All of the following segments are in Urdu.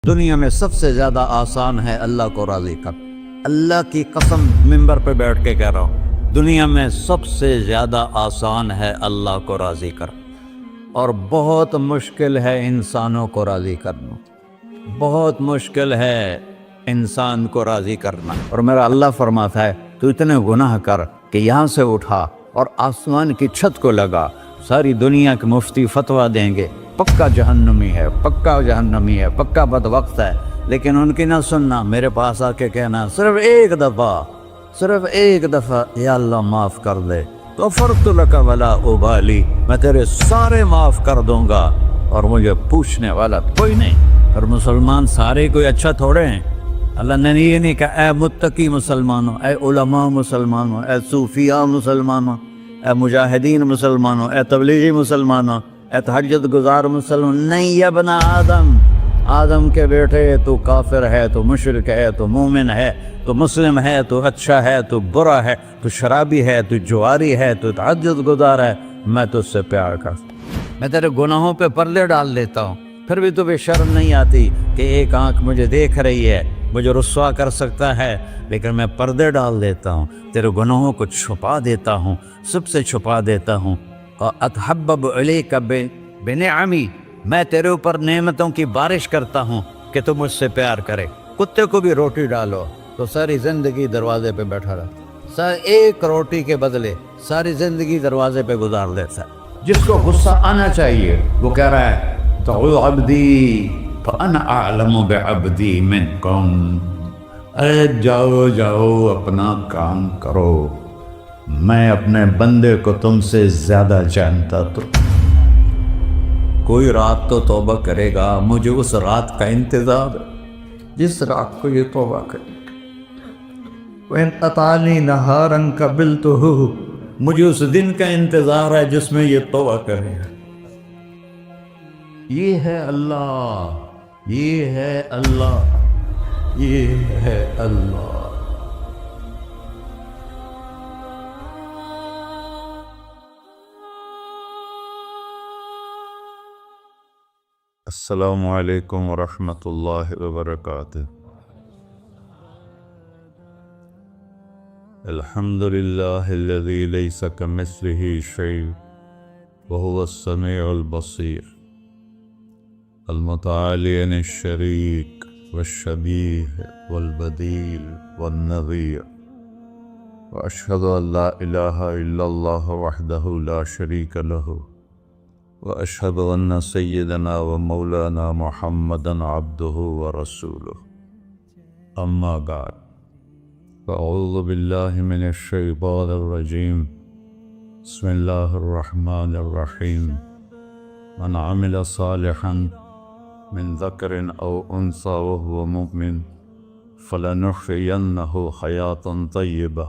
دنیا میں سب سے زیادہ آسان ہے اللہ کو راضی کر. اللہ کی قسم منبر پہ بیٹھ کے کہہ رہا ہوں، دنیا میں سب سے زیادہ آسان ہے اللہ کو راضی کر، اور بہت مشکل ہے انسانوں کو راضی کرنا. بہت مشکل ہے انسان کو راضی کرنا. اور میرا اللہ فرماتا ہے تو اتنے گناہ کر کہ یہاں سے اٹھا اور آسمان کی چھت کو لگا، ساری دنیا کے مفتی فتویٰ دیں گے پکا جہنمی ہے، پکا جہنمی ہے، پکا بدبخت ہے، لیکن ان کی نہ سننا. میرے پاس آ کے کہنا صرف ایک دفعہ یا اللہ معاف کر دے، غفرت لک ولا ابالی، میں تیرے سارے معاف کر دوں گا اور مجھے پوچھنے والا کوئی نہیں. اور مسلمان سارے کوئی اچھا تھوڑے ہیں. اللہ نے یہ نہیں کہا اے متقی مسلمانوں، اے علماء مسلمانوں، اے صوفیاء مسلمانوں، اے مجاہدین مسلمانوں، اے تبلیغی مسلمانوں، اے تہجد گزار مسلمان. نہیں یا ابن آدم کے بیٹے، تو کافر ہے، تو مشرک ہے، تو مومن ہے، تو مسلم ہے، تو اچھا ہے، تو برا ہے، تو شرابی ہے، تو جواری ہے، تو تہجد گزار ہے، میں تجھ سے پیار کرتا ہوں. میں تیرے گناہوں پہ پردے ڈال دیتا ہوں، پھر بھی تمہیں شرم نہیں آتی کہ ایک آنکھ مجھے دیکھ رہی ہے، مجھے رسوا کر سکتا ہے، لیکن میں پردے ڈال دیتا ہوں، تیرے گناہوں کو چھپا دیتا ہوں، سب سے چھپا دیتا ہوں. اور اتحبب علیک بنعمی، میں تیرے اوپر نعمتوں کی بارش کرتا ہوں کہ تم مجھ سے پیار کرے. کتے کو بھی روٹی ڈالو تو ساری زندگی دروازے پہ بیٹھا رہتا، ایک روٹی کے بدلے ساری زندگی دروازے پہ گزار دیتا ہے. جس کو غصہ آنا چاہیے وہ کہہ رہا ہے تو عبدی فانا اعلم بعبدی منکم، ارے جاؤ اپنا کام کرو، میں اپنے بندے کو تم سے زیادہ جانتا. تو کوئی رات تو توبہ کرے گا، مجھے اس رات کا انتظار ہے جس رات کو یہ توبہ کرے. وَإِنْ أَطَعَنِي نَهَارًا قَبِلْتُهُ، مجھے اس دن کا انتظار ہے جس میں یہ توبہ کرے گا. یہ ہے اللہ، یہ ہے اللہ، یہ ہے اللہ. السلام علیکم ورحمۃ اللہ وبرکاتہ. الحمد للہ الذی لیس کمثلہ شیء وهو السمیع البصیر، المتعالی عن الشریک والشبیہ والبدیل والنظیر، واشہد ان لا الہ الا اللہ وحدہ لا شریک لہ، واشہد ان سیدنا و مولانا محمدا عبدہ ورسولہ. اما بعد، فاعوذ باللہ من الشیطان الرجیم، بسم اللہ الرحمن الرحیم. من عمل صالحا من ذکر او انثى وهو مؤمن فلنحيينه حیاة طیبة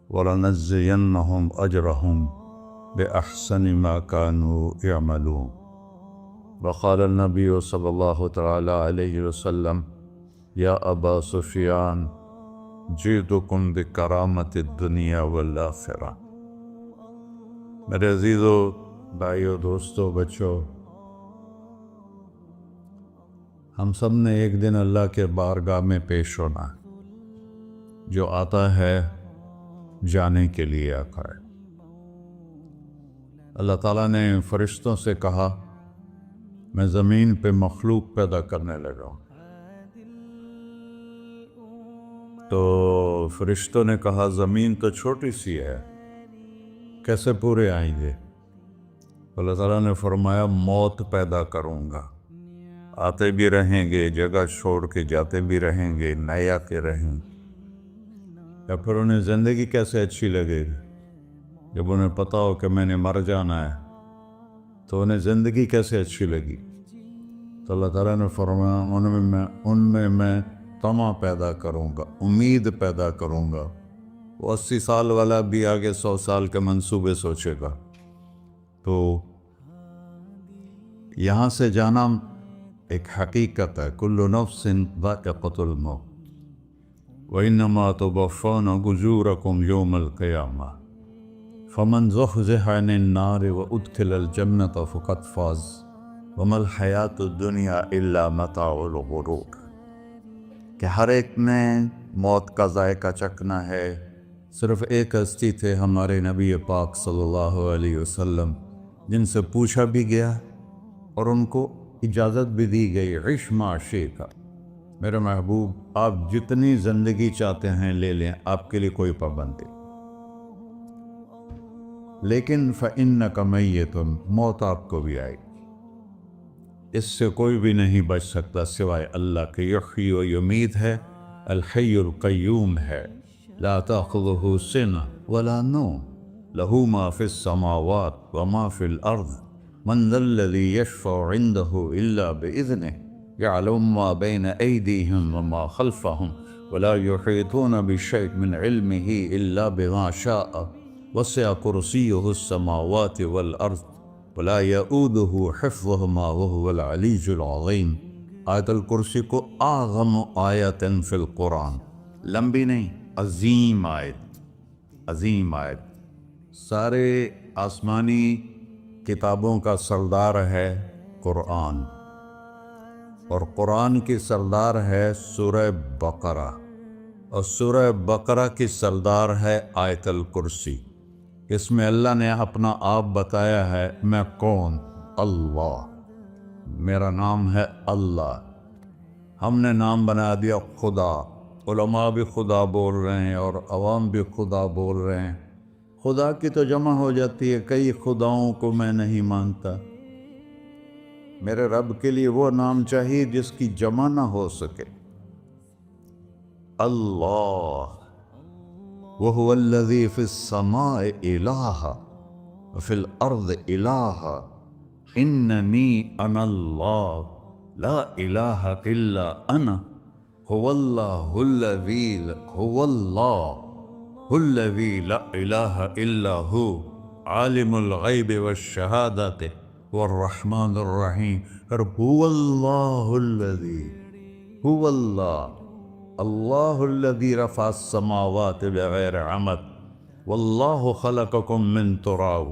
ولنجزینهم اجرهم بأحسن ما كانوا يعملون. وقال النبي صلی اللہ تعالی علیہ وسلم یا ابا سفیان جئتکم بکرامت الدنیا والآخرہ. میرے عزیزو، بھائیو، دوستو، بچوں، ہم سب نے ایک دن اللہ کے بارگاہ میں پیش ہونا. جو آتا ہے جانے کے لیے آتا ہے. اللہ تعالیٰ نے فرشتوں سے کہا میں زمین پہ مخلوق پیدا کرنے لگا ہوں. تو فرشتوں نے کہا زمین تو چھوٹی سی ہے، کیسے پورے آئیں گے؟ اللہ تعالیٰ نے فرمایا موت پیدا کروں گا، آتے بھی رہیں گے، جگہ چھوڑ کے جاتے بھی رہیں گے، نئے آتے رہیں گے. یا پھر انہیں زندگی کیسے اچھی لگے گی جب انہیں پتا ہو کہ میں نے مر جانا ہے؟ تو انہیں زندگی کیسے اچھی لگی؟ تو اللہ تعالیٰ نے فرمایا ان میں میں طمع پیدا کروں گا، امید پیدا کروں گا. وہ 80 سال والا بھی آگے 100 سال کے منصوبے سوچے گا. تو یہاں سے جانا ایک حقیقت ہے. کل نفس ذائقۃ الموت وانما توفون اجورکم یوم القیامہ فمن زحزح عن النار وادخل الجنة فقد فاز وما الحیات الدنیا الا متاع الغرور، کہ ہر ایک نے موت کا ذائقہ چکھنا ہے۔ صرف ایک ہستی تھے ہمارے نبی پاک صلی اللہ علیہ وسلم، جن سے پوچھا بھی گیا اور ان کو اجازت بھی دی گئی، عش ما شئت، میرے محبوب آپ جتنی زندگی چاہتے ہیں لے لیں، آپ کے لیے کوئی پابندی، لیکن فإنک میت، موت آپ کو بھی آئے گی، اس سے کوئی بھی نہیں بچ سکتا سوائے اللہ کے۔ یحیی و یمیت ہے، الحی القیوم ہے، لا تأخذہ سنہ ولا نوم، لہ ما فی السماوات وما فی الارض، من ذا الذی یشفع عنده الا بإذنہ، يعلم ما بين أيديهم وما خلفهم ولا يحيطون بشيء من علمه إلا بما شاء، وسع كرسيه السماوات والأرض ولا يؤوده حفظهما وهو العلي العظيم۔ آیت الکرسی کو اعظم آیت فی القرآن، لمبی نہیں، عظیم آیت، عظیم آیت، سارے آسمانی کتابوں کا سردار ہے قرآن، اور قرآن کی سردار ہے سورہ بقرہ، اور سورہ بقرہ کی سردار ہے آیت الکرسی۔ اس میں اللہ نے اپنا آپ بتایا ہے، میں کون؟ اللہ، میرا نام ہے اللہ۔ ہم نے نام بنا دیا خدا، علماء بھی خدا بول رہے ہیں اور عوام بھی خدا بول رہے ہیں۔ خدا کی تو جمع ہو جاتی ہے، کئی خداؤں کو میں نہیں مانتا، میرے رب کے لیے وہ نام چاہیے جس کی جمع نہ ہو سکے۔ اللہ، وہو الذی فی السماء الہ وفی الارض الہ، اننی انا اللہ لا الہ الا انا، هو اللہ الذی لا الہ الا ہو، عالم الغیب والشہادۃ والرحمن الرحیم۔ اور هو اللہ الذی، هو اللہ، اللہ الذی رفع السماوات بغیر عمد، واللہ خلقکم من تراب،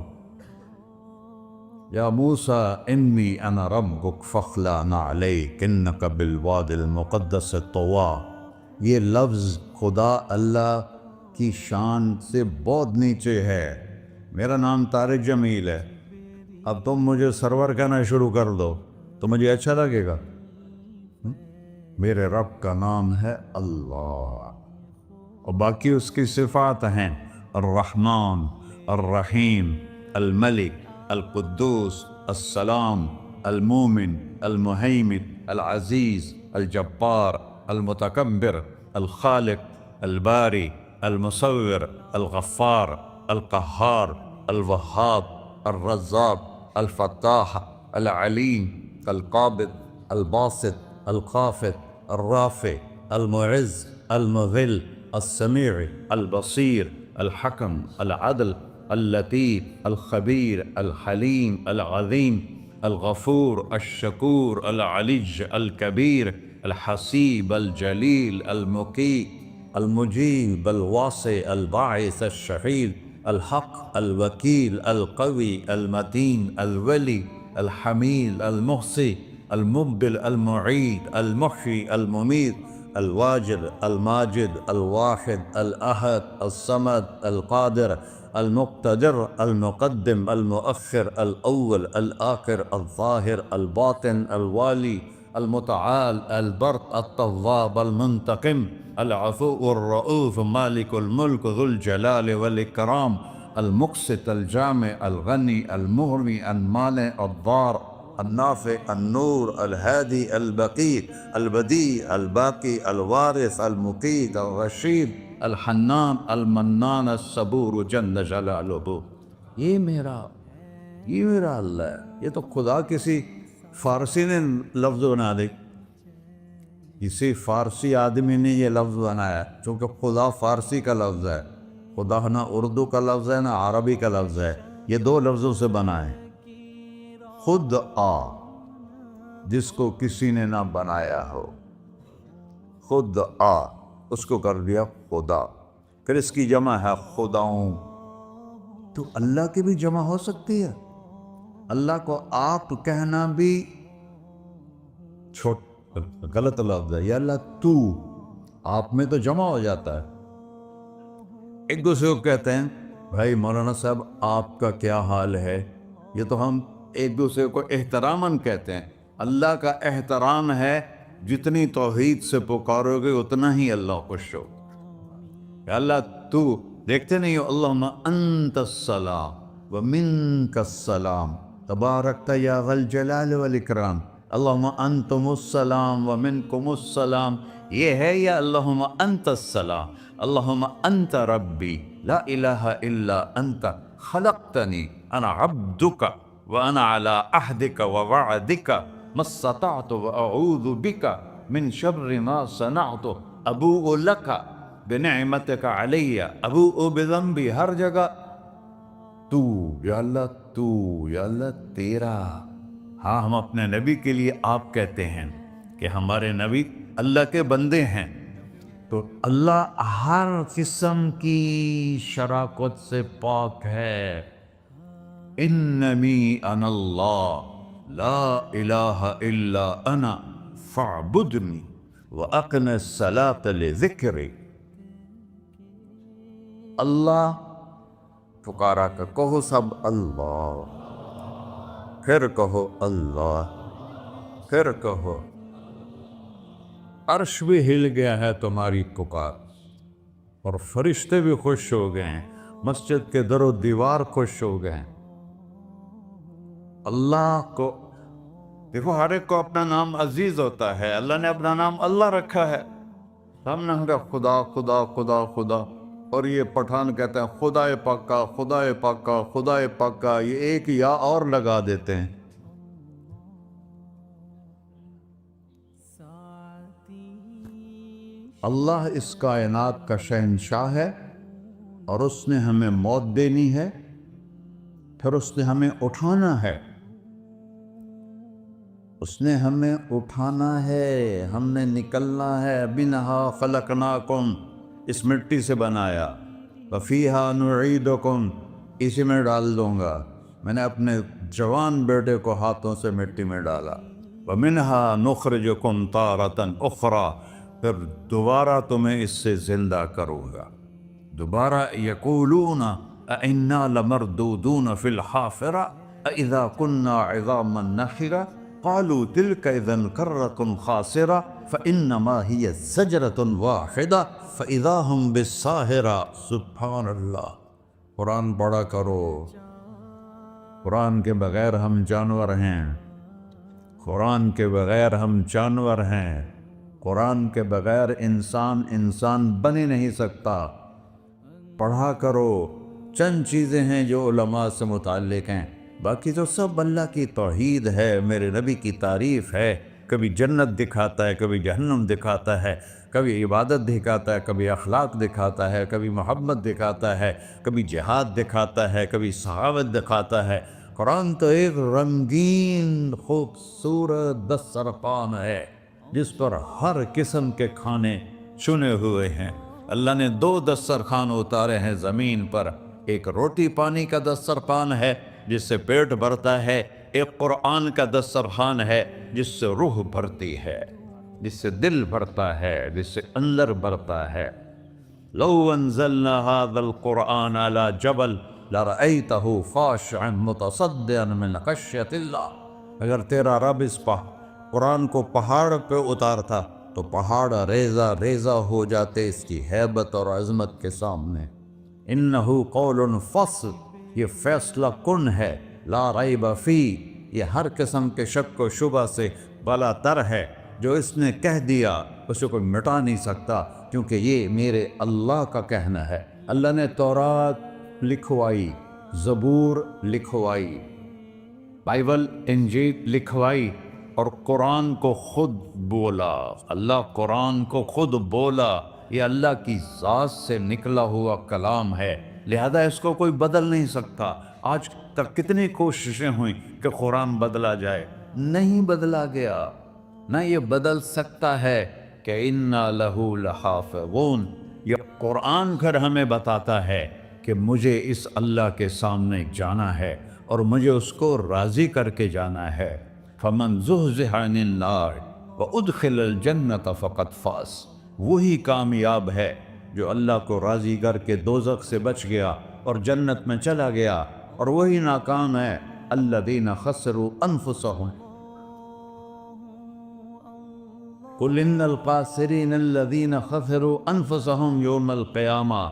یا موسیٰ انی انا ربک فاخلع نعلیک انک بالواد المقدس طویٰ۔ یہ لفظ خدا اللہ کی شان سے بہت نیچے ہے۔ میرا نام طارق جمیل ہے، اب تم مجھے سرور کہنا شروع کر دو تو مجھے اچھا لگے گا؟ میرے رب کا نام ہے اللہ، اور باقی اس کی صفات ہیں، الرحمن، الرحیم، الملک، القدوس، السلام، المومن، المہیمن، العزیز، الجبار، المتکبر، الخالق، الباری، المصور، الغفار، القہار، الوہاب، الرزاق، الفتاح، العلیم، القابض، الباسط، الخافض، الرافع، المعز، المذل، السمیع، البصیر، الحکم، العدل، اللطیف، الخبیر، الحلیم، العظیم، الغفور، الشکور، العلی، الکبیر، الحسیب، الجلیل، المقیت، المجیب، الواسع، الباعث، الشہید، الحق، الوکیل، القوی، المتین، الولی، الحمید، المحصی، المبدل، المعید، المحیی، الممیت، الواجد، الماجد، الواحد، الأحد، الصمد، القادر، المقتدر، المقدم، المؤخر، الأول، الآخر، الظاهر، الباطن، الوالي، المتعال، البر، التواب، المنتقم، العفو، الرؤوف، مالك الملك، ذو الجلال والإكرام، المقسط، الجامع، الغني، المغني، المانع، الضار، النافع، النور، الهادي، البقيع، البديع، الباقي، الوارث، المقيت، الرشيد، الحنان، المنان، الصبور جل جلالہ۔ یہ میرا اللہ ہے۔ یہ تو خدا کسی فارسی نے لفظ بنا دی، کسی فارسی آدمی نے یہ لفظ بنایا، چونکہ خدا فارسی کا لفظ ہے، خدا نہ اردو کا لفظ ہے نہ عربی کا لفظ ہے، یہ دو لفظوں سے بنا ہے۔ خود آ، جس کو کسی نے نہ بنایا ہو، خود آ، اس کو کر دیا خدا، پھر اس کی جمع ہے خداؤں۔ تو اللہ کی بھی جمع ہو سکتی ہے؟ اللہ کو آپ کہنا بھی غلط لفظ ہے. یا اللہ تو، آپ میں تو جمع ہو جاتا ہے. ایک دوسرے کو کہتے ہیں بھائی مولانا صاحب آپ کا کیا حال ہے. یہ تو ہم ایک دوسرے کو احتراماً کہتے ہیں. اللہ کا احترام ہے جتنی توحید سے پکارو گے اتنا ہی اللہ خوش ہو. یا اللہ تو، دیکھتے نہیں ہو اللہم انت السلام ومنک السلام تبارکت یا ذا الجلال والاکرام. اللہم انتم السلام ومنکم السلام یہ ہے. یا اللہم انت السلام، اللہم انت ربی لا الہ الا انت خلقتنی انا عبدک وانا علی عہدک ووعدک ما استطعت واعوذ بک من شر ما صنعت ابوء لک بنعمتک علی ابوء بذنبی. ہر جگہ تو، یا اللہ تو، یا اللہ تیرا. ہاں ہم اپنے نبی کے لیے آپ کہتے ہیں کہ ہمارے نبی اللہ کے بندے ہیں. تو اللہ ہر قسم کی شراکت سے پاک ہے. اننی انا اللہ لا الہ الا انا فاعبدنی واقم الصلاۃ لذکری. اللہ پکارا کر کہو سب اللہ، پھر کہو اللہ، پھر کہو. عرش بھی ہل گیا ہے تمہاری پکار، اور فرشتے بھی خوش ہو گئے ہیں، مسجد کے در و دیوار خوش ہو گئے ہیں. اللہ کو دیکھو، ہر ایک کو اپنا نام عزیز ہوتا ہے. اللہ نے اپنا نام اللہ رکھا ہے. ہم نے کہا خدا خدا خدا خدا، اور یہ پٹھان کہتے ہیں خدا پاکا خدا پاکا خدا پاکا. یہ ایک یا اور لگا دیتے ہیں. اللہ اس کائنات کا شہنشاہ ہے، اور اس نے ہمیں موت دینی ہے، پھر اس نے ہمیں اٹھانا ہے. اس نے ہمیں اٹھانا ہے، ہم نے نکلنا ہے. منہا خلقناکم، اس مٹی سے بنایا. وفیہا نعیدکم، اسی میں ڈال دوں گا. میں نے اپنے جوان بیٹے کو ہاتھوں سے مٹی میں ڈالا. ومنہا نخرجکم تارۃ اخری، پھر دوبارہ تمہیں اس سے زندہ کروں گا. دوبارہ یقولون اَإِنَّا لَمَرْدُودُونَ فِي الْحَافِرَةِ أَإِذَا كُنَّا عِظَامًا نَخِرَةً قَالُوا تِلْكَ إِذًا كَرَّةٌ خَاسِرَةٌ فَإِنَّمَا هِيَ زَجْرَةٌ وَاحِدَةٌ فَإِذَا هُمْ بِالسَّاهِرَةِ. سبحان اللہ. قرآن پڑھا کرو. قرآن کے بغیر ہم جانور ہیں. قرآن کے بغیر ہم جانور ہیں. قرآن کے بغیر انسان بن ہی نہیں سکتا. پڑھا کرو. چند چیزیں ہیں جو علماء سے متعلق ہیں، باقی تو سب اللہ کی توحید ہے، میرے نبی کی تعریف ہے. کبھی جنت دکھاتا ہے، کبھی جہنم دکھاتا ہے، کبھی عبادت دکھاتا ہے، کبھی اخلاق دکھاتا ہے، کبھی محبت دکھاتا ہے، کبھی جہاد دکھاتا ہے، کبھی صحابت دکھاتا ہے. قرآن تو ایک رنگین خوبصورت دسترخوان ہے جس پر ہر قسم کے کھانے چنے ہوئے ہیں. اللہ نے 2 دسترخوان اتارے ہیں زمین پر. ایک روٹی پانی کا دسترخوان ہے جس سے پیٹ بھرتا ہے، ایک قرآن کا دسترخوان ہے جس سے روح بھرتی ہے، جس سے دل بھرتا ہے، جس سے اندر بھرتا ہے. لو انزلنا هذا القرآن على جبل لرأيته خاشعا متصدعا من خشية الله. اگر تیرا رب اس قرآن کو پہاڑ پہ اتارتا تو پہاڑ ریزہ ریزہ ہو جاتے اس کی ہیبت اور عظمت کے سامنے. انہو قول فصل، یہ فیصلہ کن ہے. لا ریب فی، یہ ہر قسم کے شک و شبہ سے بالا تر ہے. جو اس نے کہہ دیا اسے کوئی مٹا نہیں سکتا، کیونکہ یہ میرے اللہ کا کہنا ہے. اللہ نے تورات لکھوائی، زبور لکھوائی، بائبل انجیل لکھوائی، اور قرآن کو خود بولا. اللہ قرآن کو خود بولا. یہ اللہ کی ذات سے نکلا ہوا کلام ہے، لہذا اس کو کوئی بدل نہیں سکتا. آج تک کتنی کوششیں ہوئیں کہ قرآن بدلا جائے، نہیں بدلا گیا. نہ یہ بدل سکتا ہے کہ اِنَّا لَهُ لَحَافِظُونَ. یہ قرآن گھر ہمیں بتاتا ہے کہ مجھے اس اللہ کے سامنے جانا ہے، اور مجھے اس کو راضی کر کے جانا ہے۔ فمن زحزح عن النار وادخل الجنۃ فقد فاز، وہی کامیاب ہے جو اللہ کو راضی کر کے دوزخ سے بچ گیا اور جنت میں چلا گیا، اور وہی ناکام ہے الذین خسروا انفسهم قل ان الخاسرین الذین خسروا انفسهم یوم القیامہ۔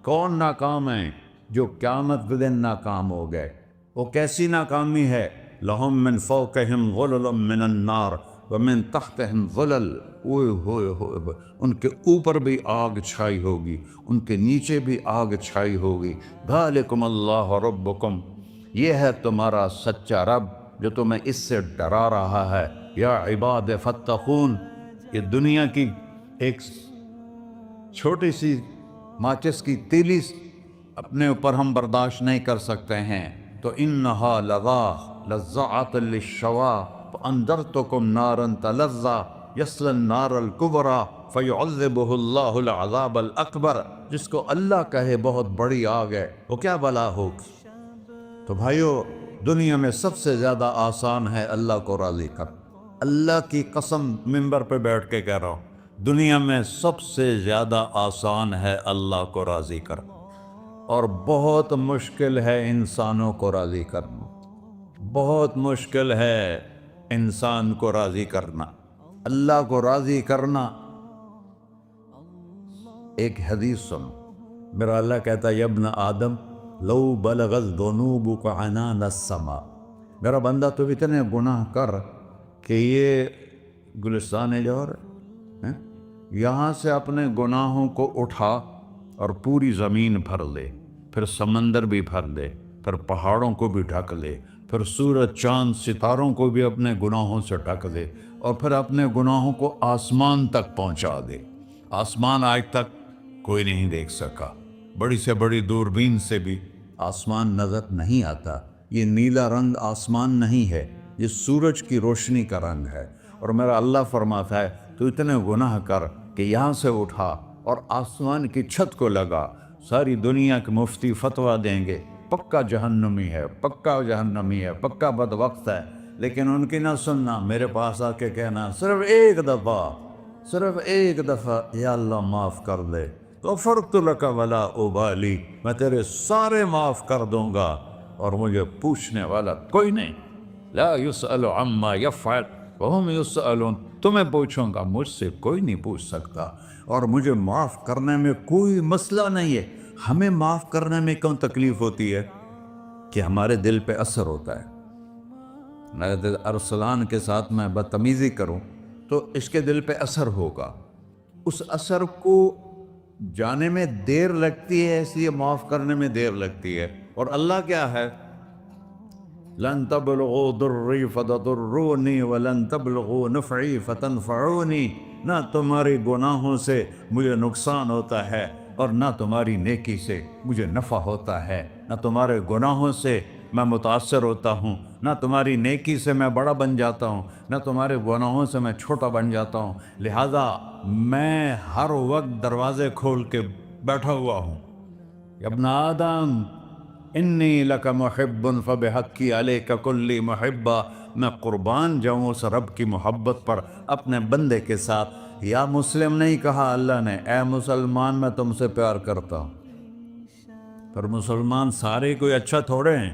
کون ناکام ہیں؟ جو قیامت کے دن ناکام ہو گئے۔ وہ کیسی ناکامی ہے؟ لہم من فوقہم ظلل من النار ومن تحتہم ظلل، اوئے ہوئے ہوئے، ان کے اوپر بھی آگ چھائی ہوگی، ان کے نیچے بھی آگ چھائی ہوگی۔ ذالکم اللہ ربکم، یہ ہے تمہارا سچا رب جو تمہیں اس سے ڈرا رہا ہے۔ یا عباد فاتقون، یہ دنیا کی ایک چھوٹی سی ماچس کی تیلی اپنے اوپر ہم برداشت نہیں کر سکتے ہیں، تو انہا لظا لزعۃ للشوا فانذرتکم نارا تلظی یصلی النار الکبری فیعذبہ اللہ العذاب الاکبر۔ جس کو اللہ کہے بہت بڑی آگ ہے، وہ کیا بلا ہوگی؟ تو بھائیو، دنیا میں سب سے زیادہ آسان ہے اللہ کو راضی کر۔ اللہ کی قسم ممبر پہ بیٹھ کے کہہ رہا ہوں، دنیا میں سب سے زیادہ آسان ہے اللہ کو راضی کر، اور بہت مشکل ہے انسانوں کو راضی کرنا، بہت مشکل ہے انسان کو راضی کرنا۔ اللہ کو راضی کرنا، ایک حدیث سنو، میرا اللہ کہتا ہے یا ابن آدم لو بلغت ذنوبک عنان السماء، میرا بندہ تو اتنے گناہ کر کہ یہ گلستان جوہر ہے، یہاں سے اپنے گناہوں کو اٹھا اور پوری زمین بھر لے، پھر سمندر بھی بھر لے، پھر پہاڑوں کو بھی ڈھک لے، پھر سورج چاند ستاروں کو بھی اپنے گناہوں سے ڈھک دے، اور پھر اپنے گناہوں کو آسمان تک پہنچا دے۔ آسمان آج تک کوئی نہیں دیکھ سکا، بڑی سے بڑی دوربین سے بھی آسمان نظر نہیں آتا۔ یہ نیلا رنگ آسمان نہیں ہے، یہ سورج کی روشنی کا رنگ ہے۔ اور میرا اللہ فرماتا ہے تو اتنے گناہ کر کہ یہاں سے اٹھا اور آسمان کی چھت کو لگا، ساری دنیا کے مفتی فتویٰ دیں گے پکا جہنمی ہے، پکا جہنمی ہے، پکا بدبخت ہے، لیکن ان کی نہ سننا، میرے پاس آ کے کہنا صرف ایک دفعہ یا اللہ معاف کر دے، غفرت لک ولا ابالی، میں تیرے سارے معاف کر دوں گا اور مجھے پوچھنے والا کوئی نہیں۔ لا یسأل عما یفعل وہم یسألون، تمہیں پوچھوں گا، مجھ سے کوئی نہیں پوچھ سکتا، اور مجھے معاف کرنے میں کوئی مسئلہ نہیں ہے۔ ہمیں معاف کرنے میں کیوں تکلیف ہوتی ہے؟ کہ ہمارے دل پہ اثر ہوتا ہے۔ اگر ارسلان کے ساتھ میں بدتمیزی کروں تو اس کے دل پہ اثر ہوگا، اس اثر کو جانے میں دیر لگتی ہے، اس لیے معاف کرنے میں دیر لگتی ہے۔ اور اللہ کیا ہے؟ لن تبلغوا ضری فتضرونی ولن تبلغوا نفعی فتنفعونی، نہ تمہاری گناہوں سے مجھے نقصان ہوتا ہے اور نہ تمہاری نیکی سے مجھے نفع ہوتا ہے، نہ تمہارے گناہوں سے میں متاثر ہوتا ہوں، نہ تمہاری نیکی سے میں بڑا بن جاتا ہوں، نہ تمہارے گناہوں سے میں چھوٹا بن جاتا ہوں، لہذا میں ہر وقت دروازے کھول کے بیٹھا ہوا ہوں۔ یا ابن آدم انی لک محب فبحقی علیک کلی محبہ، میں قربان جاؤں اس رب کی محبت پر اپنے بندے کے ساتھ۔ یا مسلم نہیں کہا اللہ نے، اے مسلمان میں تم سے پیار کرتا ہوں۔ پر مسلمان سارے کوئی اچھا تھوڑے ہیں،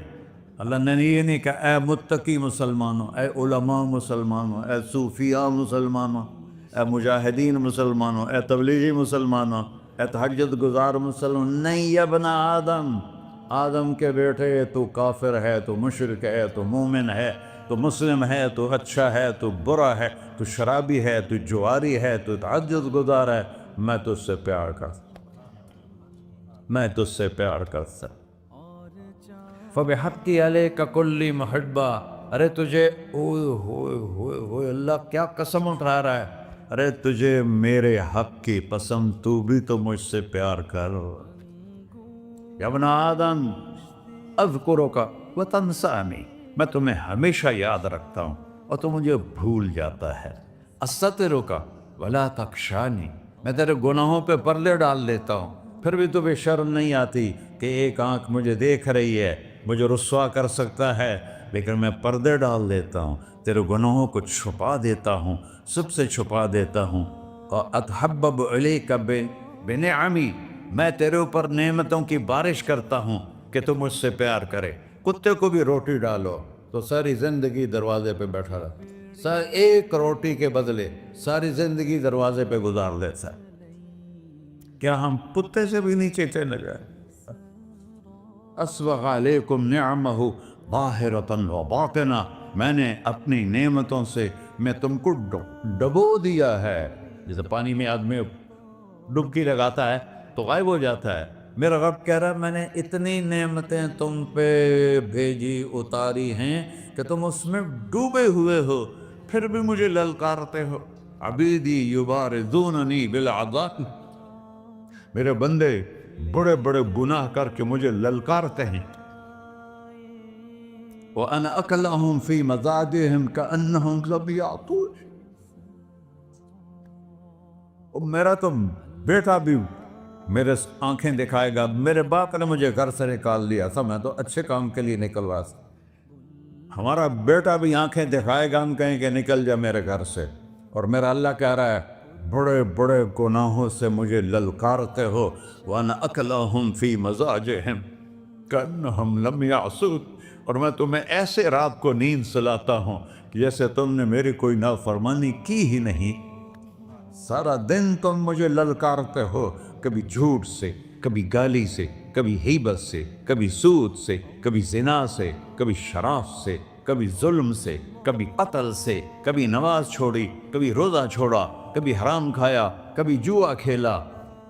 اللہ نے یہ نہیں کہا اے متقی مسلمانوں، اے علماء مسلمانوں، اے صوفیاء مسلمانوں، اے مجاہدین مسلمانوں، اے تبلیغی مسلمانوں، اے تہجد گزار مسلمان، نہیں یا ابن آدم، آدم کے بیٹے، تو کافر ہے، تو مشرک ہے، تو مومن ہے، تو مسلم ہے، تو اچھا ہے، تو برا ہے، تو شرابی ہے، تو جواری ہے، تو تہجد گزار ہے، میں تجھ سے پیار کرتا، میں تجھ سے پیار کرتا۔ فبحقی علیک کلی محبہ، ارے تجھے اوئے ہوئے ہوئے ہوئے، اللہ کیا قسم اٹھا رہا ہے، ارے تجھے میرے حق کی قسم، تو بھی تو مجھ سے پیار کر۔ یا ابن آدم اذکرک وتنسانی، میں تمہیں ہمیشہ یاد رکھتا ہوں اور تو مجھے بھول جاتا ہے۔ استترک ولا تخشانی، میں تیرے گناہوں پہ پردے ڈال لیتا ہوں، پھر بھی تمہیں شرم نہیں آتی کہ ایک آنکھ مجھے دیکھ رہی ہے مجھے رسوا کر سکتا ہے، لیکن میں پردے ڈال دیتا ہوں، تیرے گناہوں کو چھپا دیتا ہوں، سب سے چھپا دیتا ہوں۔ اور اتحبب علیک بنعمی، میں تیرے اوپر نعمتوں کی بارش کرتا ہوں کہ تم مجھ سے پیار کرے۔ کتے کو بھی روٹی ڈالو تو ساری زندگی دروازے پہ بیٹھا رہتا، ایک روٹی کے بدلے ساری زندگی دروازے پہ گزار دیتا ہے۔ کیا ہم کتے سے بھی نیچے چلے گئے؟ اسبغ علیکم نعمہ ظاہرۃ و باطنہ، میں نے اپنی نعمتوں سے میں تم کو ڈبو دیا ہے۔ جیسے پانی میں آدمی ڈبکی لگاتا ہے تو غائب ہو جاتا ہے، میرا رب کہہ رہا ہے میں نے اتنی نعمتیں تم پہ بھیجی اتاری ہیں کہ تم اس میں ڈوبے ہوئے ہو، پھر بھی مجھے للکارتے ہو۔ عبیدی یبارزوننی بالعذاب، میرے بندے بڑے بڑے گناہ کر کے مجھے للکارتے ہیں۔ وَأَنَا أَكْلَهُمْ فِي مَزَاجِهِمْ كَأَنَّهُمْ لَمْ يَعْطُونِ، میرا تو بیٹا بھی میرے آنکھیں دکھائے گا، میرے باپ نے مجھے گھر سے نکال دیا تھا، میں تو اچھے کام کے لیے نکل رہا تھا، ہمارا بیٹا بھی آنکھیں دکھائے گا، ہم کہیں کہ نکل جا میرے گھر سے، اور میرا اللہ کہہ رہا ہے بڑے بڑے گناہوں سے مجھے للکارتے ہو۔ وَأَنَا أَكْلَهُمْ فِي مَزَاجِهِمْ كَأَنَّهُمْ لَمْ يَعْصُونِ، اور میں تمہیں ایسے رات کو نیند سلاتا ہوں جیسے تم نے میری کوئی نافرمانی کی ہی نہیں۔ سارا دن تم مجھے للکارتے ہو، کبھی جھوٹ سے، کبھی گالی سے، کبھی غیبت سے، کبھی سود سے، کبھی زنا سے، کبھی شراب سے، کبھی ظلم سے، کبھی قتل سے، کبھی نماز چھوڑی، کبھی روزہ چھوڑا، کبھی حرام کھایا، کبھی جوا کھیلا۔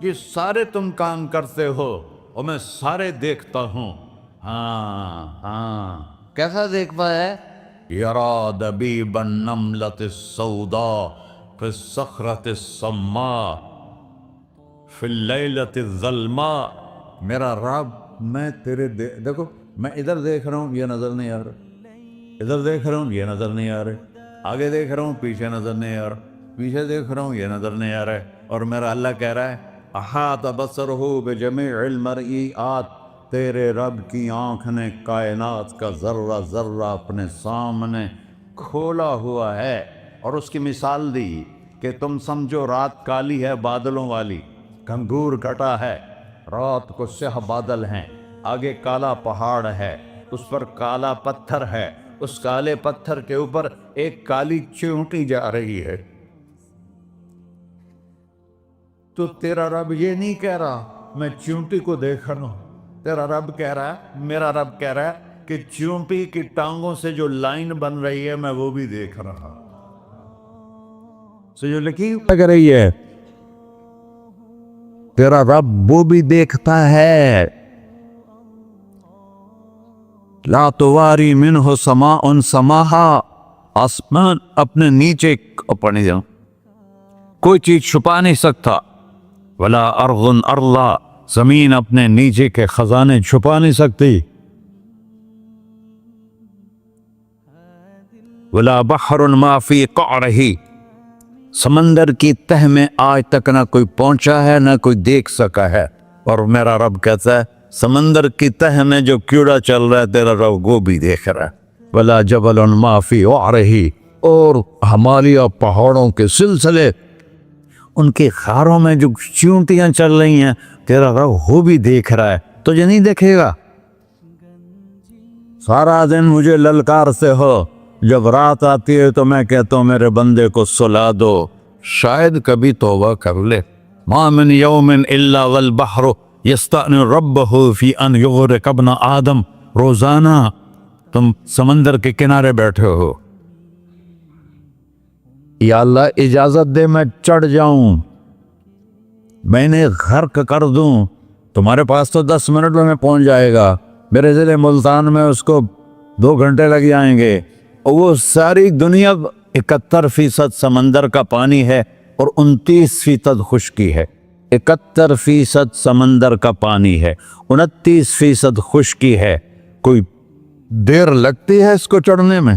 یہ سارے تم کام کرتے ہو اور میں سارے دیکھتا ہوں۔ ہاں کیسا دیکھتا ہے؟ یرا دبیب النملۃ السوداء فی الصخرۃ الصماء فی اللیلۃ الظلماء، میرا رب میں تیرے دیکھو، میں ادھر دیکھ رہا ہوں یہ نظر نہیں آ رہا، ادھر دیکھ رہا ہوں یہ نظر نہیں آ رہا، آگے دیکھ رہا ہوں پیچھے نظر نہیں آ رہا، پیچھے دیکھ رہا ہوں یہ نظر نہیں آ رہا ہے، اور میرا اللہ کہہ رہا ہے احاط بصرہ بجمیع المرئیات، تیرے رب کی آنکھ نے کائنات کا ذرہ ذرہ اپنے سامنے کھولا ہوا ہے، اور اس کی مثال دی کہ تم سمجھو رات کالی ہے بادلوں والی، گھنگور کٹا ہے، رات کو سیاہ بادل ہیں، آگے کالا پہاڑ ہے، اس پر کالا پتھر ہے، اس کالے پتھر کے اوپر ایک کالی چیونٹی جا رہی ہے، تو تیرا رب یہ نہیں کہہ رہا میں چیونٹی کو دیکھ رہا ہوں، تیرا رب کہہ رہا ہے، میرا رب کہہ رہا ہے کہ چیونٹی کی ٹانگوں سے جو لائن بن رہی ہے میں وہ بھی دیکھ رہا ہوں، جو لکھی لگ رہی ہے تیرا رب وہ بھی دیکھتا ہے۔ لا تواری منہ سماء سماہا، آسمان اپنے نیچے پڑھنے جاؤں کوئی چیز چھپا نہیں سکتا، ولا ارض ارضا، زمین اپنے نیچے کے خزانے چھپا نہیں سکتی، ولا بحر ما فی قعرہ، سمندر کی تہ میں آج تک نہ کوئی پہنچا ہے نہ کوئی دیکھ سکا ہے، اور میرا رب کہتا ہے سمندر کی تہ میں جو کیڑا چل رہا ہے تیرا رب وہ بھی دیکھ رہا ہے، ولا جبل ما فی وعرہ، اور ہمالیہ پہاڑوں کے سلسلے ان کے خاروں میں جو چیونٹیاں چل رہی ہیں تیرا رب وہ بھی دیکھ رہا ہے، تجھے نہیں دیکھے گا؟ سارا دن مجھے للکارتے ہو، جب رات آتی ہے تو میں کہتا ہوں میرے بندے کو سلا دو، شاید کبھی توبہ کر لے۔ ما من یوم الا والبحر یستأنس ربہ فی ان یغرق ابن آدم، روزانہ تم سمندر کے کنارے بیٹھے ہو، یا اللہ اجازت دے میں چڑھ جاؤں، میں نے غرق کر دوں، تمہارے پاس تو 10 منٹ میں پہنچ جائے گا، میرے ضلع ملتان میں اس کو 2 گھنٹے لگ جائیں گے، اور وہ ساری دنیا 71% سمندر کا پانی ہے اور 29% خشکی ہے، 71% سمندر کا پانی ہے، 29% خشکی ہے، کوئی دیر لگتی ہے اس کو چڑھنے میں؟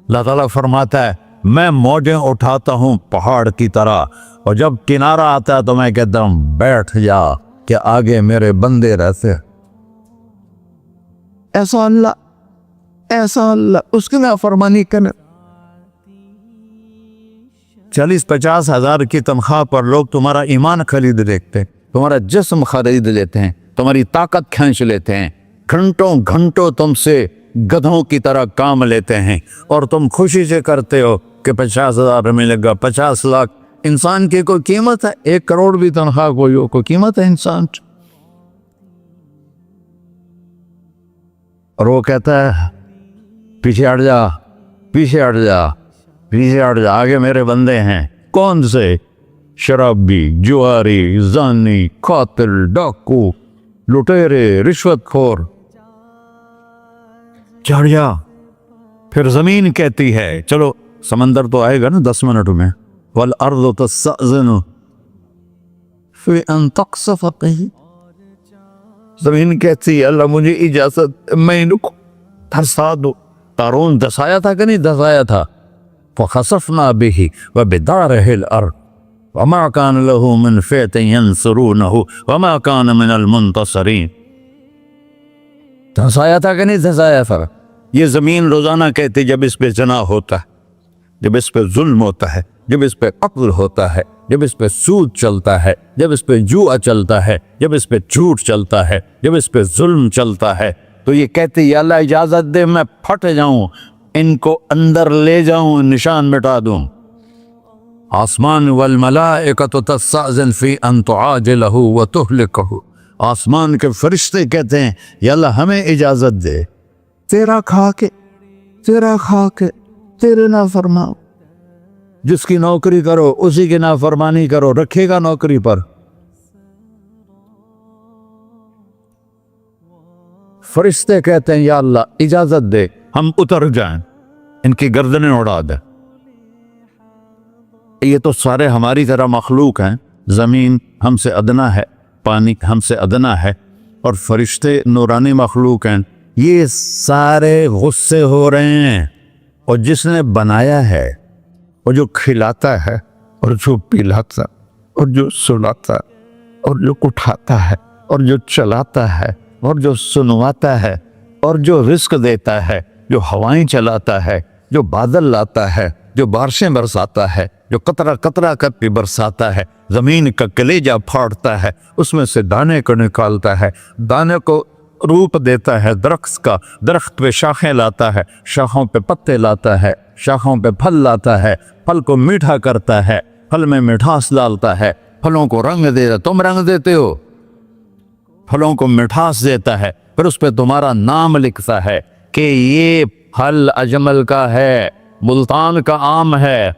اللہ تعالیٰ فرماتا ہے میں موجیں اٹھاتا ہوں پہاڑ کی طرح، اور جب کنارہ آتا ہے تو میں کہتا ہوں بیٹھ جا کہ آگے میرے بندے رہتے، ایسا اللہ اس کی نافرمانی کرنا. 40-50 ہزار کی تنخواہ پر لوگ تمہارا ایمان خرید لیتے ہیں, تمہارا جسم خرید لیتے ہیں, تمہاری طاقت کھینچ لیتے ہیں, گھنٹوں تم سے گدھوں کی طرح کام لیتے ہیں, اور تم خوشی سے کرتے ہو کہ 50,000 ملے گا, 50 لاکھ. انسان کی کوئی قیمت ہے؟ 1 کروڑ بھی تنخواہ کوئی قیمت ہے انسان؟ اور وہ کہتا ہے پیچھے ہٹ جا, آگے میرے بندے ہیں. کون سے؟ شرابی, جواری, زانی, قاتل, ڈاکو, لٹیرے, رشوت خور. چڑھ جا. پھر زمین کہتی ہے چلو, سمندر تو آئے گا نا 10 منٹ میں. والارض تستأذن فی ان تقصف به. زمین کہتی ہے اللہ مجھے اجازت, میں ان کو دھسا دو. قارون دھسایا تھا کہ نہیں دھسایا تھا؟ فخسفنا به وبداره الارض وما كان له من فئة ينصرونه وما كان من المنتصرين. دھسایا تھا کہ نہیں دھسایا تھا؟ یہ زمین روزانہ کہتی جب اس پہ زنا ہوتا ہے, جب اس پہ ظلم ہوتا ہے, جب اس پہ قتل ہوتا ہے, جب اس پہ سود چلتا ہے, جب اس پہ جوا چلتا ہے, جب اس پہ جھوٹ چلتا ہے, جب اس پہ ظلم چلتا ہے, تو یہ کہتی یا اللہ اجازت دے میں پھٹ جاؤں, ان کو اندر لے جاؤں, نشان مٹا دوں. آسمان والملائکۃ تستأذن فی ان تعاجلہ وتہلکہ. آسمان کے فرشتے کہتے ہیں یا اللہ ہمیں اجازت دے, تیرا کھا کے تیرے نافرماؤ. جس کی نوکری کرو اسی کی نافرمانی کرو, رکھے گا نوکری پر. فرشتے کہتے ہیں یا اللہ اجازت دے ہم اتر جائیں, ان کی گردنیں اڑا دے. یہ تو سارے ہماری طرح مخلوق ہیں. زمین ہم سے ادنا ہے, پانی ہم سے ادنا ہے, اور فرشتے نورانی مخلوق ہیں. یہ سارے غصے ہو رہے ہیں, اور جس نے بنایا ہے, اور جو کھلاتا ہے, اور جو پلاتا, اور جو سلاتا, اور جو اٹھاتا ہے, اور جو چلاتا ہے, اور جو سنواتا ہے, اور جو رزق دیتا ہے, جو ہوائیں چلاتا ہے, جو بادل لاتا ہے, جو بارشیں برساتا ہے, جو قطرہ قطرہ کر کے برساتا ہے, زمین کا کلیجہ پھاڑتا ہے, اس میں سے دانے کو نکالتا ہے, دانے کو روپ دیتا ہے درخت کا, درخت پہ شاخیں لاتا ہے, شاخوں پہ پتے لاتا ہے, شاخوں پہ پھل لاتا ہے, پھل کو میٹھا کرتا ہے, پھل میں مٹھاس ڈالتا ہے, پھلوں کو رنگ دیتا. تم رنگ دیتے ہو, پھلوں کو مٹھاس دیتا ہے, پھر اس پہ تمہارا نام لکھتا ہے کہ یہ پھل اجمل کا ہے, ملتان کا آم ہے,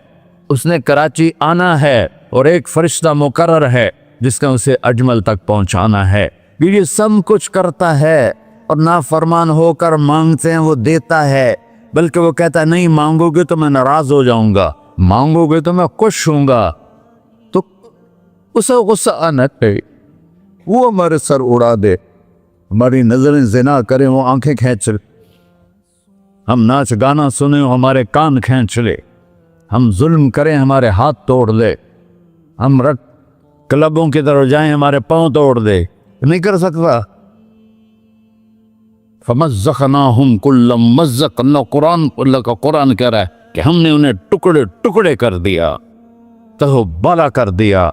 اس نے کراچی آنا ہے, اور ایک فرشتہ مقرر ہے جس نے اسے اجمل تک پہنچانا ہے. یہ سب کچھ کرتا ہے, اور نافرمان ہو کر مانگتے ہیں وہ دیتا ہے, بلکہ وہ کہتا ہے نہیں مانگو گے تو میں ناراض ہو جاؤں گا, مانگو گے تو میں خوش ہوں گا. تو اسے غصہ آنا چاہیے, وہ ہمارے سر اڑا دے, ہماری نظریں زنا کریں وہ آنکھیں کھینچ لے, ہم ناچ گانا سنیں ہمارے کان کھینچ لے, ہم ظلم کریں ہمارے ہاتھ توڑ لے, ہم کلبوں کی طرف جائیں ہمارے پاؤں توڑ دے. نہیں کر سکتا. فَمَزَّقْنَاهُمْ كُلَّ مَزَّقٍ. اللہ کا قرآن کہہ رہا ہے کہ ہم نے انہیں ٹکڑے ٹکڑے کر دیا, تہو بالا کر دیا.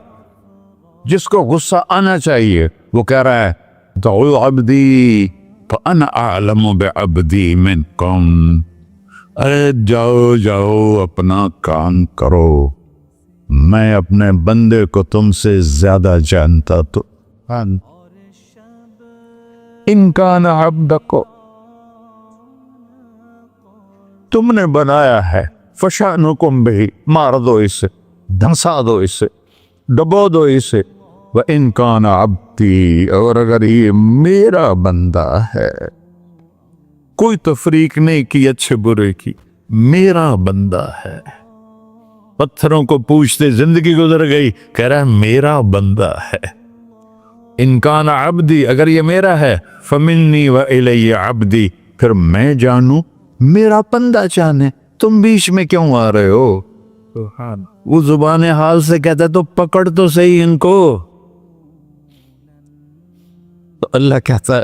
جس کو غصہ آنا چاہیے وہ کہہ رہا ہے دعوا عبدی فَأَنَا أَعْلَمُ بِعَبْدِي مِنْكُمْ. ارے جاؤ اپنا کام کرو, میں اپنے بندے کو تم سے زیادہ جانتا. تو ان کان عبدکو, تم نے بنایا ہے, فشانکم بہی, مار دو اسے, دھنسا دو اسے, ڈبو دو اسے. وَإِن كَانَ عَبْدِي, اور اگر یہ میرا بندہ ہے, کوئی تفریق نہیں کی اچھے برے کی, میرا بندہ ہے. پتھروں کو پوچھتے زندگی گزر گئی, کہہ رہا ہے میرا بندہ ہے. ان کان عبدی, اگر یہ میرا ہے, فمنی وإلی عبدی, پھر میں جانوں میرا بندہ جانے, تم بیچ میں کیوں آ رہے ہو؟ وہ زبان حال سے کہتا ہے تو پکڑ تو صحیح ان کو. تو اللہ کہتا ہے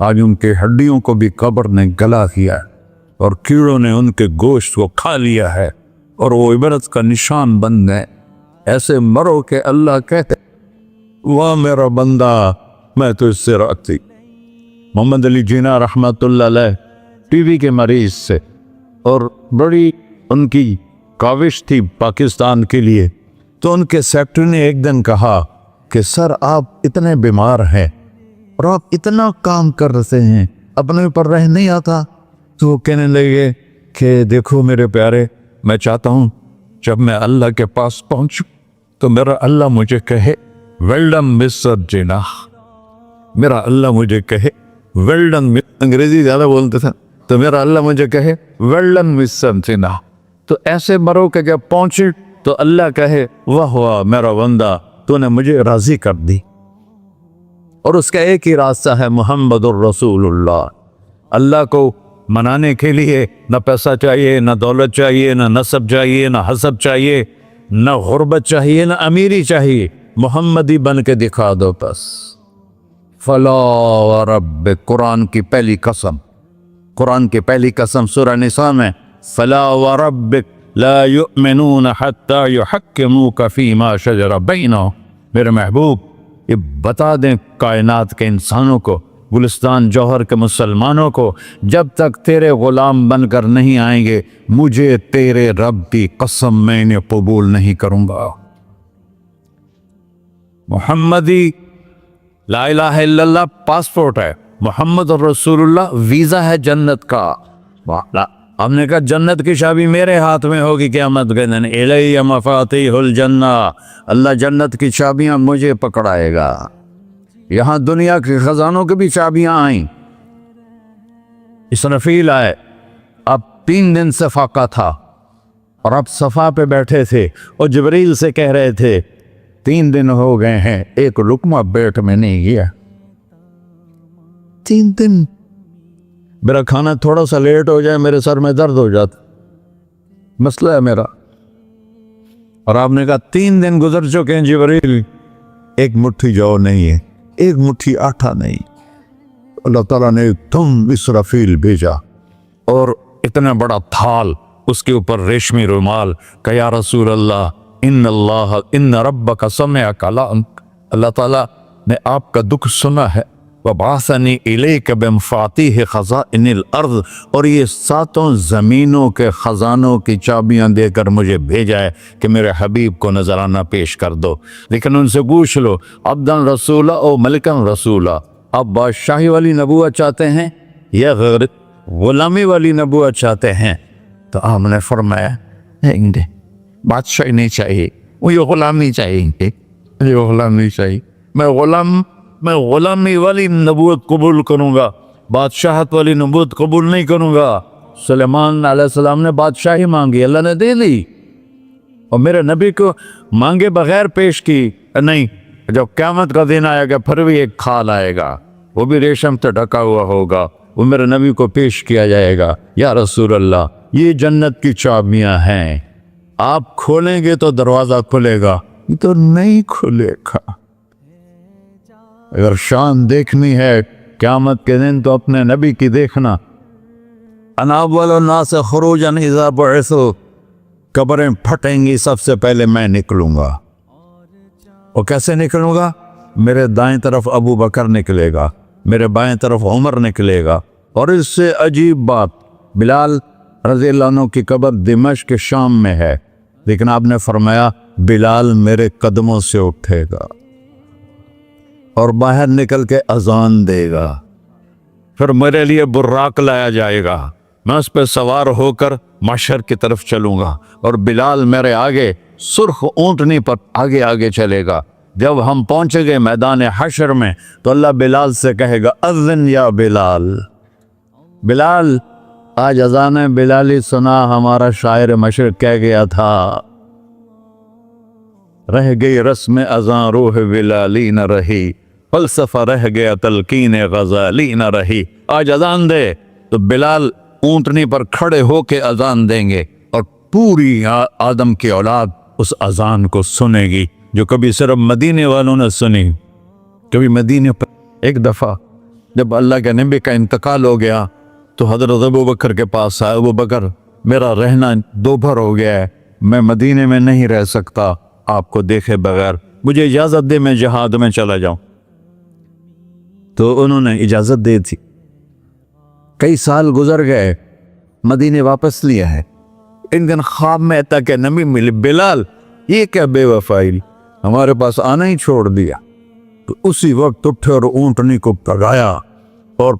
آج ان کے ہڈیوں کو بھی قبر نے گلا کیا ہے اور کیڑوں نے ان کے گوشت کو کھا لیا ہے اور وہ عبرت کا نشان بن گئے۔ ایسے مرو کہ اللہ کہتے واہ میرا بندہ میں تو اس سے راضی۔ محمد علی جناح رحمۃ اللہ علیہ ٹی وی کے مریض سے، اور بڑی ان کی کاوش تھی پاکستان کے لیے، تو ان کے سیکٹری نے ایک دن کہا کہ سر آپ اتنے بیمار ہیں اور آپ اتنا کام کر رہے ہیں، اپنے اوپر رہ نہیں آتا؟ تو وہ کہنے لگے کہ دیکھو میرے پیارے، میں چاہتا ہوں جب میں اللہ کے پاس پہنچوں تو میرا اللہ مجھے کہے ویل ڈن مسٹر جناح، میرا اللہ مجھے کہے ویل ڈن، انگریزی زیادہ بولتے تھے، تو میرا اللہ مجھے کہے ویل ڈن مسٹر جناح۔ تو ایسے مرو کہ جب پہنچے تو اللہ کہے واہ واہ میرا بندہ تو نے مجھے راضی کر دی۔ اور اس کا ایک ہی راستہ ہے محمد الرسول اللہ۔ اللہ کو منانے کے لیے نہ پیسہ چاہیے، نہ دولت چاہیے، نہ نسب چاہیے، نہ حسب چاہیے، نہ غربت چاہیے، نہ امیری چاہیے، محمدی بن کے دکھا دو بس۔ فلا وربک، قرآن کی پہلی قسم، قرآن کی پہلی قسم سورہ نساء میں، فلا وربک لا یؤمنون حتی یحکموک فیما شجر بینہم، میرے محبوب یہ بتا دیں کائنات کے انسانوں کو، گلستان جوہر کے مسلمانوں کو، جب تک تیرے غلام بن کر نہیں آئیں گے مجھے تیرے رب کی قسم میں انہیں قبول نہیں کروں گا۔ محمدی لا الہ الا اللہ پاسپورٹ ہے، محمد الرسول اللہ ویزا ہے جنت کا۔ ہم نے کہا جنت کی چابی میرے ہاتھ میں ہوگی قیامت کے دن، الی مفاتیح الجنہ، اللہ جنت کی چابیاں مجھے پکڑائے گا۔ یہاں دنیا کے خزانوں کی بھی چابیاں آئیں۔ اسرافیل آئے، اب 3 دن سے فاقہ تھا اور اب صفا پہ بیٹھے تھے اور جبریل سے کہہ رہے تھے 3 دن ہو گئے ہیں ایک لقمہ پیٹ میں نہیں گیا، 3 دن میرا کھانا تھوڑا سا لیٹ ہو جائے میرے سر میں درد ہو جاتا، مسئلہ ہے میرا۔ اور آپ نے کہا 3 دن گزر چکے ہیں جبریل، ایک مٹھی جو نہیں ہے، ایک مٹھی آٹا نہیں۔ اللہ تعالیٰ نے تم اسرافیل بھیجا اور اتنا بڑا تھال، اس کے اوپر ریشمی رومال، کہ یا رسول اللہ ان ربک سمع کلامک، اللہ تعالیٰ نے آپ کا دکھ سنا ہے، وَبَعَثَنِي إِلَيْكَ بِمَفَاتِيحِ خَزَائِنِ الْأَرْضِ، اور یہ 7 زمینوں کے خزانوں کی چابیاں دے کر مجھے بھیجا ہے کہ میرے حبیب کو نذرانہ پیش کر دو۔ لیکن ان سے پوچھ لو عبدًا رسولہ او ملکن رسولہ، آپ بادشاہی والی نبوت چاہتے ہیں یا غیر غلامی والی نبوت چاہتے ہیں؟ تو آپ نے فرمایا بادشاہی نہیں چاہیے، وہ یہ غلامی چاہیے، یہ غلامی چاہیے، میں غلامی والی نبوت قبول کروں گا، بادشاہت والی نبوت قبول نہیں کروں گا۔ سلیمان علیہ السلام نے بادشاہی مانگی، اللہ نے دے دی، اور میرے نبی کو مانگے بغیر پیش کی نہیں۔ جب قیامت کا دن آئے گا پھر بھی ایک کھال آئے گا، وہ بھی ریشم سے ڈھکا ہوا ہوگا، وہ میرے نبی کو پیش کیا جائے گا، یا رسول اللہ یہ جنت کی چابیاں ہیں، آپ کھولیں گے تو دروازہ کھلے گا، یہ تو نہیں کھلے گا۔ اگر شان دیکھنی ہے قیامت کے دن تو اپنے نبی کی دیکھنا۔ انا اول الناس خروجا اذا بعثوا، قبریں پھٹیں گی سب سے پہلے میں نکلوں گا، اور کیسے نکلوں گا؟ میرے دائیں طرف ابو بکر نکلے گا، میرے بائیں طرف عمر نکلے گا، اور اس سے عجیب بات، بلال رضی اللہ عنہ کی قبر دمشق شام میں ہے، لیکن آپ نے فرمایا بلال میرے قدموں سے اٹھے گا اور باہر نکل کے اذان دے گا، پھر میرے لیے براق لایا جائے گا، میں اس پہ سوار ہو کر محشر کی طرف چلوں گا، اور بلال میرے آگے سرخ اونٹنی پر آگے آگے چلے گا۔ جب ہم پہنچے گے میدان حشر میں تو اللہ بلال سے کہے گا اذن یا بلال، بلال آج اذان بلالی سنا، ہمارا شاعر مشرق کہہ گیا تھا رہ گئی رسم اذان روح بلالی نہ رہی، فلسفہ رہ گیا تلقین غزالی نہ رہی۔ آج اذان دے تو بلال اونٹنی پر کھڑے ہو کے اذان دیں گے، اور پوری آدم کی اولاد اس اذان کو سنے گی جو کبھی صرف مدینے والوں نے سنی۔ کبھی مدینے پر ایک دفعہ جب اللہ کے نبی کا انتقال ہو گیا تو حضرت ابو بکر کے پاس آئے، ابو بکر میرا رہنا دوپہر ہو گیا ہے، میں مدینے میں نہیں رہ سکتا آپ کو دیکھے بغیر، مجھے اجازت دے میں جہاد میں چلا جاؤں۔ تو انہوں نے اجازت دے دی۔ کئی سال گزر گئے، مدینے واپس لیا ہے۔ ایک دن خواب میں تھا کہ نبی ملے، بلال یہ کیا بے وفائی، ہمارے پاس آنا ہی چھوڑ دیا۔ تو اسی وقت اٹھے اور اونٹنی کو پگایا اور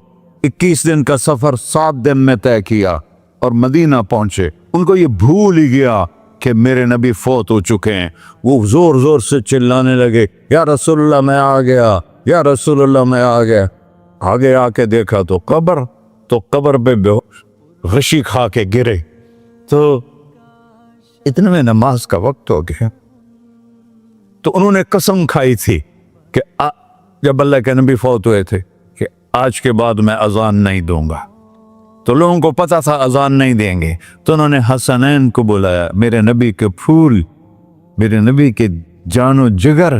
21 دن کا سفر 7 دن میں طے کیا اور مدینہ پہنچے۔ ان کو یہ بھول ہی گیا کہ میرے نبی فوت ہو چکے ہیں۔ وہ زور زور سے چلانے لگے، یا رسول اللہ میں آ گیا، یا رسول اللہ میں آ گیا۔ آگے آ کے دیکھا تو قبر پہ غشی کھا کے گرے۔ تو اتنے میں نماز کا وقت ہو گیا۔ تو انہوں نے قسم کھائی تھی کہ جب اللہ کے نبی فوت ہوئے تھے کہ آج کے بعد میں اذان نہیں دوں گا۔ تو لوگوں کو پتا تھا اذان نہیں دیں گے، تو انہوں نے حسنین کو بلایا، میرے نبی کے پھول، میرے نبی کے جان و جگر،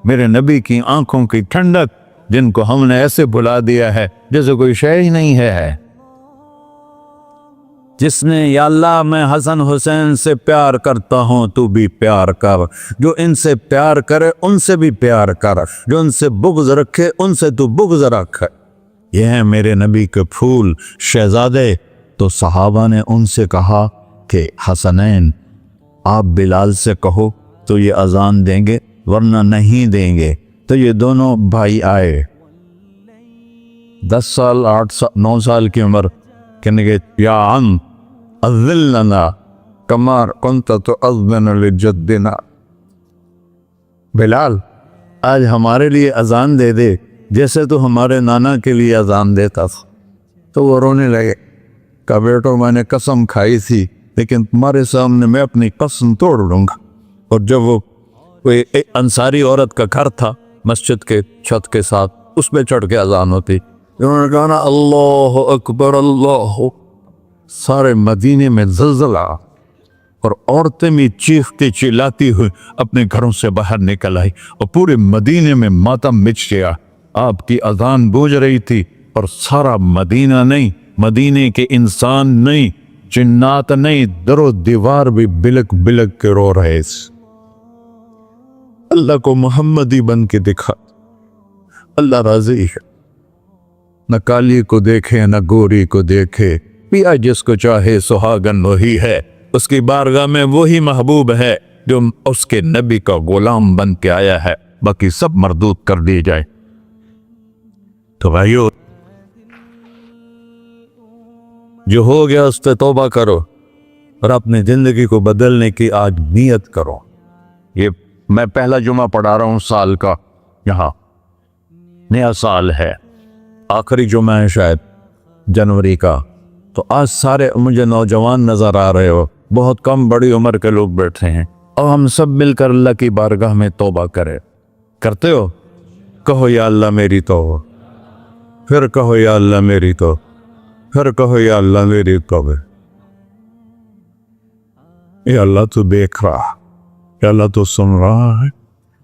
میرے نبی کی آنکھوں کی ٹھنڈک، جن کو ہم نے ایسے بلا دیا ہے جیسے کوئی شے ہی نہیں ہے۔ جس نے یا اللہ میں حسن حسین سے پیار کرتا ہوں تو بھی پیار کر، جو ان سے پیار کرے ان سے بھی پیار کر، جو ان سے بغض رکھے ان سے تو بغض رکھ۔ یہ ہیں میرے نبی کے پھول شہزادے۔ تو صحابہ نے ان سے کہا کہ حسنین آپ بلال سے کہو تو یہ اذان دیں گے، ورنہ نہیں دیں گے۔ تو یہ دونوں بھائی آئے، 10 سال 8 سال 9 سال کی عمر، کہنے گے یا عم اذن لنا کما کنت تؤذن لجدنا، بلال آج ہمارے لیے اذان دے دے جیسے تو ہمارے نانا کے لیے اذان دیتا تھا۔ تو وہ رونے لگے، کہا بیٹو میں نے قسم کھائی تھی لیکن تمہارے سامنے میں اپنی قسم توڑ لوں گا۔ اور جب وہ کوئی انصاری عورت کا گھر تھا مسجد کے چھت کے ساتھ، اس پہ چڑھ کے اذان ہوتی، انہوں نے کہا نا اللہ اکبر اللہ، سارے مدینے میں زلزلہ، اور عورتیں بھی چیختی چلاتی ہوئی اپنے گھروں سے باہر نکل آئی اور پورے مدینے میں ماتم مچ گیا۔ آپ کی اذان گونج رہی تھی اور سارا مدینہ نہیں، مدینے کے انسان نہیں، جنات نہیں، در و دیوار بھی بلک بلک کے رو رہے تھے۔ اللہ کو محمدی بن کے دکھا، اللہ راضی ہے، نہ کالی کو دیکھے نہ گوری کو دیکھے، پیا جس کو چاہے سہاگن وہی ہے، اس کی بارگاہ میں وہی محبوب ہے جو اس کے نبی کا غلام بن کے آیا ہے، باقی سب مردود کر دی جائے۔ تو بھائیو جو ہو گیا اس پہ توبہ کرو اور اپنی زندگی کو بدلنے کی آج نیت کرو۔ یہ میں پہلا جمعہ پڑھا رہا ہوں سال کا، یہاں نیا سال ہے، آخری جمعہ ہے شاید جنوری کا۔ تو آج سارے مجھے نوجوان نظر آ رہے ہو، بہت کم بڑی عمر کے لوگ بیٹھے ہیں، اور ہم سب مل کر اللہ کی بارگاہ میں توبہ کرے۔ کرتے ہو؟ کہو یا اللہ میری توبہ، پھر کہو یا اللہ میری توبہ، پھر کہو یا اللہ میری توبہ۔ یا اللہ تو دیکھ رہا، یا اللہ تو سن رہا ہے،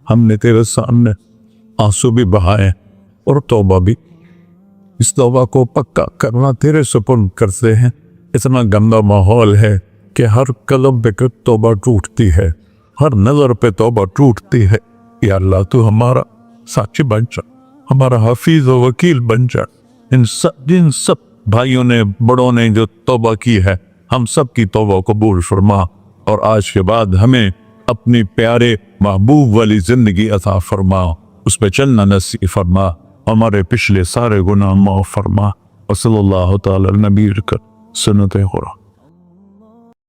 ہم نے تیرے سامنے آنسو بھی بہائے اور توبہ بھی، اس توبہ کو پکا کرنا تیرے سپرد کرتے ہیں۔ اتنا گندا ماحول ہے کہ ہر قلم پہ توبہ ٹوٹتی ہے، ہر نظر پہ توبہ ٹوٹتی ہے۔ یا اللہ تو ہمارا ساتھی بن جا، ہمارا حفیظ و وکیل بن جا۔ جن سب بھائیوں نے بڑوں نے جو توبہ کی ہے، ہم سب کی توبہ قبول فرما، اور آج کے بعد ہمیں اپنی پیارے محبوب والی زندگی عطا فرما، اس پہ چلنا نصیب فرما، ہمارے پچھلے سارے گناہ معاف فرما۔ وصلی اللہ تعالی نبی کا سنت خورا۔